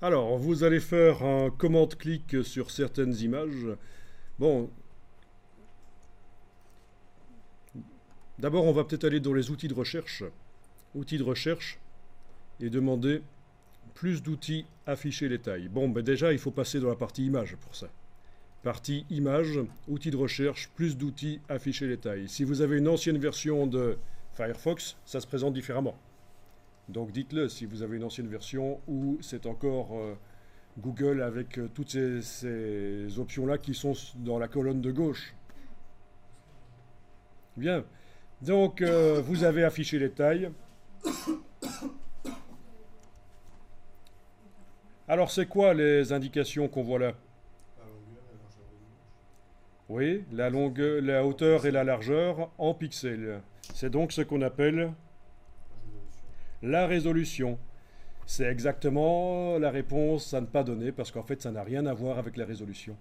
Alors, vous allez faire un commande-clic sur certaines images. Bon, d'abord, on va peut-être aller dans les outils de recherche, et demander plus d'outils afficher les tailles. Bon, ben déjà, il faut passer dans la partie image pour ça. Partie image, outils de recherche, plus d'outils afficher les tailles. Si vous avez une ancienne version de Firefox, ça se présente différemment. Donc dites-le si vous avez une ancienne version où c'est encore Google avec toutes ces options-là qui sont dans la colonne de gauche. Bien. Donc vous avez affiché les tailles. Alors c'est quoi les indications qu'on voit là? Oui, la hauteur et la largeur en pixels. C'est donc ce qu'on appelle la résolution. C'est exactement la réponse à ne pas donner parce qu'en fait ça n'a rien à voir avec la résolution.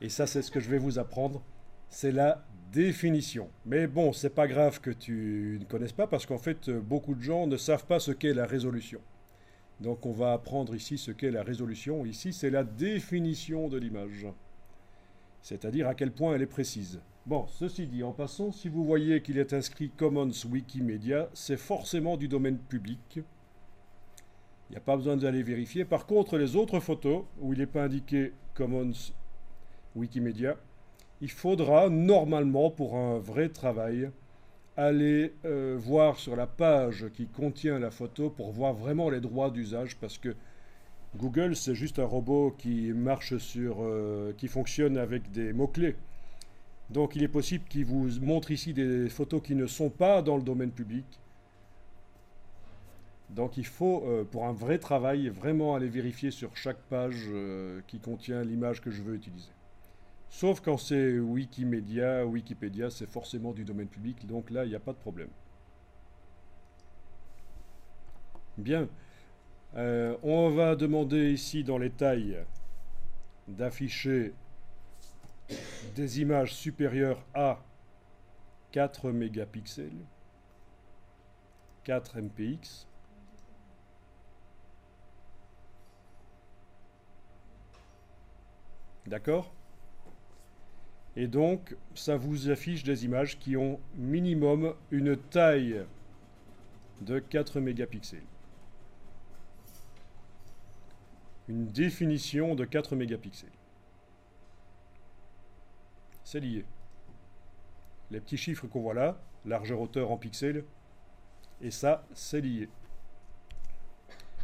Et ça c'est ce que je vais vous apprendre, c'est la définition. Mais bon, c'est pas grave que tu ne connaisses pas parce qu'en fait beaucoup de gens ne savent pas ce qu'est la résolution. Donc on va apprendre ici ce qu'est la résolution. Ici c'est la définition de l'image, c'est-à-dire à quel point elle est précise. Bon, ceci dit, en passant, si vous voyez qu'il est inscrit Commons Wikimedia, c'est forcément du domaine public. Il n'y a pas besoin d'aller vérifier. Par contre, les autres photos, où il n'est pas indiqué Commons Wikimedia, il faudra normalement, pour un vrai travail, aller voir sur la page qui contient la photo pour voir vraiment les droits d'usage, parce que Google, c'est juste un robot qui marche qui fonctionne avec des mots-clés. Donc il est possible qu'il vous montre ici des photos qui ne sont pas dans le domaine public. Donc il faut, pour un vrai travail, vraiment aller vérifier sur chaque page qui contient l'image que je veux utiliser. Sauf quand c'est Wikimedia, Wikipédia, c'est forcément du domaine public, donc là, il n'y a pas de problème. Bien. On va demander ici dans les tailles d'afficher des images supérieures à 4 mégapixels, 4 mpx. D'accord? Et donc, ça vous affiche des images qui ont minimum une taille de 4 mégapixels. Une définition de 4 mégapixels. C'est lié. Les petits chiffres qu'on voit là, largeur hauteur en pixels, et ça, c'est lié.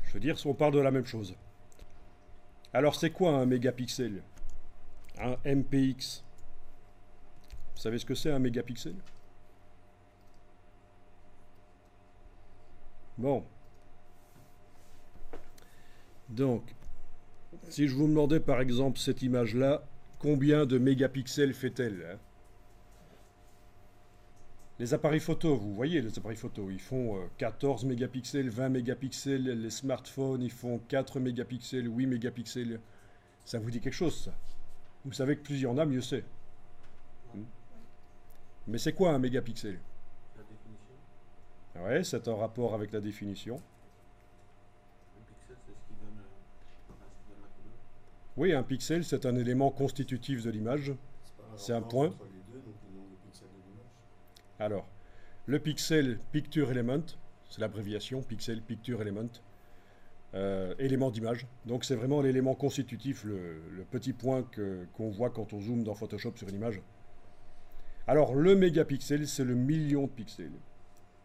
Je veux dire, on parle de la même chose. Alors, c'est quoi un mégapixel? Un MPX? Vous savez ce que c'est un mégapixel? Bon. Donc, si je vous demandais par exemple cette image-là, combien de mégapixels fait-elle, hein? Les appareils photo, vous voyez les appareils photo, ils font 14 mégapixels, 20 mégapixels, les smartphones, ils font 4 mégapixels, 8 mégapixels. Ça vous dit quelque chose, ça? Vous savez que plus il y en a, mieux c'est. Mais c'est quoi un mégapixel? La définition. Ouais, c'est en rapport avec la définition. Le pixel, c'est ce qui donne, la couleur. Oui, un pixel, c'est un élément constitutif de l'image. C'est pas la C'est un différence point. entre les deux, donc le nombre de pixels de l'image. Alors, le pixel, picture element, c'est l'abréviation, pixel, picture element, élément d'image. Donc c'est vraiment l'élément constitutif, le petit point qu'on voit quand on zoome dans Photoshop sur une image. Alors le mégapixel, c'est le million de pixels.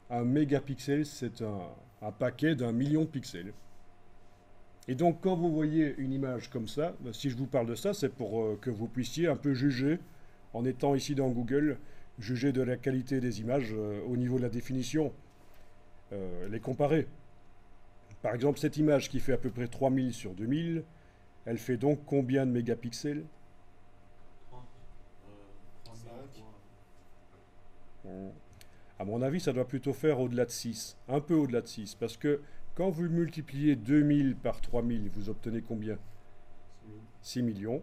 Un mégapixel, c'est un paquet d'un million de pixels. Et donc quand vous voyez une image comme ça, si je vous parle de ça, c'est pour que vous puissiez un peu juger, en étant ici dans Google, juger de la qualité des images au niveau de la définition, les comparer. Par exemple, cette image qui fait à peu près 3000 sur 2000, elle fait donc combien de mégapixels? 30, 5. À mon avis, ça doit plutôt faire au-delà de 6, un peu au-delà de 6, parce que quand vous multipliez 2000 par 3000, vous obtenez combien? 6 millions.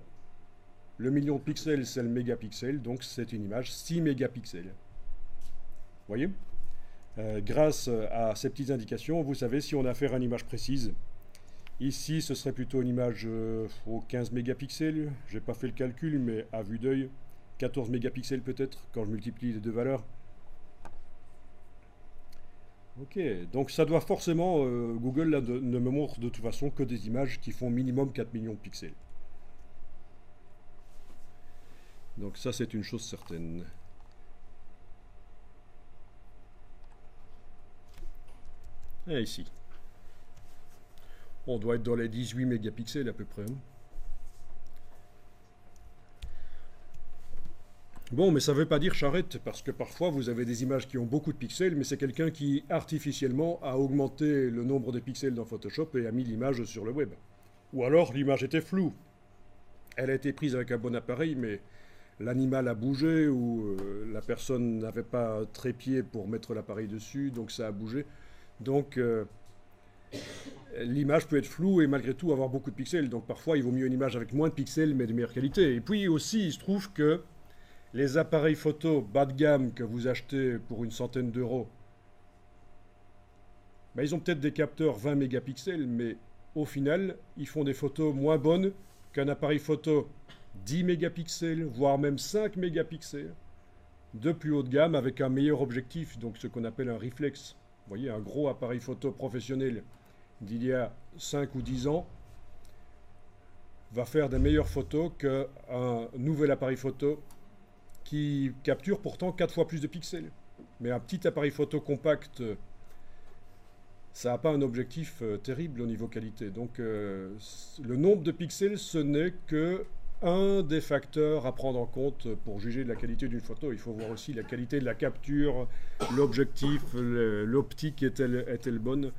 Le million de pixels, c'est le mégapixel, donc c'est une image 6 mégapixels. Voyez? Grâce à ces petites indications, vous savez si on a affaire à une image précise. Ici, ce serait plutôt une image aux 15 mégapixels. J'ai pas fait le calcul, mais à vue d'œil, 14 mégapixels peut-être, quand je multiplie les deux valeurs. Ok, donc ça doit forcément, Google là, ne me montre de toute façon que des images qui font minimum 4 millions de pixels. Donc ça, c'est une chose certaine. Et ici. On doit être dans les 18 mégapixels à peu près. Bon, mais ça ne veut pas dire charrette, parce que parfois vous avez des images qui ont beaucoup de pixels, mais c'est quelqu'un qui artificiellement a augmenté le nombre de pixels dans Photoshop et a mis l'image sur le web. Ou alors l'image était floue. Elle a été prise avec un bon appareil, mais l'animal a bougé ou la personne n'avait pas trépied pour mettre l'appareil dessus, donc ça a bougé. Donc l'image peut être floue et malgré tout avoir beaucoup de pixels. Donc parfois il vaut mieux une image avec moins de pixels mais de meilleure qualité. Et puis aussi il se trouve que les appareils photo bas de gamme que vous achetez pour une centaine d'euros, ben, ils ont peut-être des capteurs 20 mégapixels, mais au final ils font des photos moins bonnes qu'un appareil photo 10 mégapixels, voire même 5 mégapixels de plus haut de gamme avec un meilleur objectif, donc ce qu'on appelle un reflex. Vous voyez, un gros appareil photo professionnel d'il y a 5 ou 10 ans va faire des meilleures photos qu'un nouvel appareil photo qui capture pourtant 4 fois plus de pixels. Mais un petit appareil photo compact, ça n'a pas un objectif terrible au niveau qualité. Donc le nombre de pixels, ce n'est que un des facteurs à prendre en compte pour juger de la qualité d'une photo. Il faut voir aussi la qualité de la capture, l'objectif, l'optique est-elle bonne.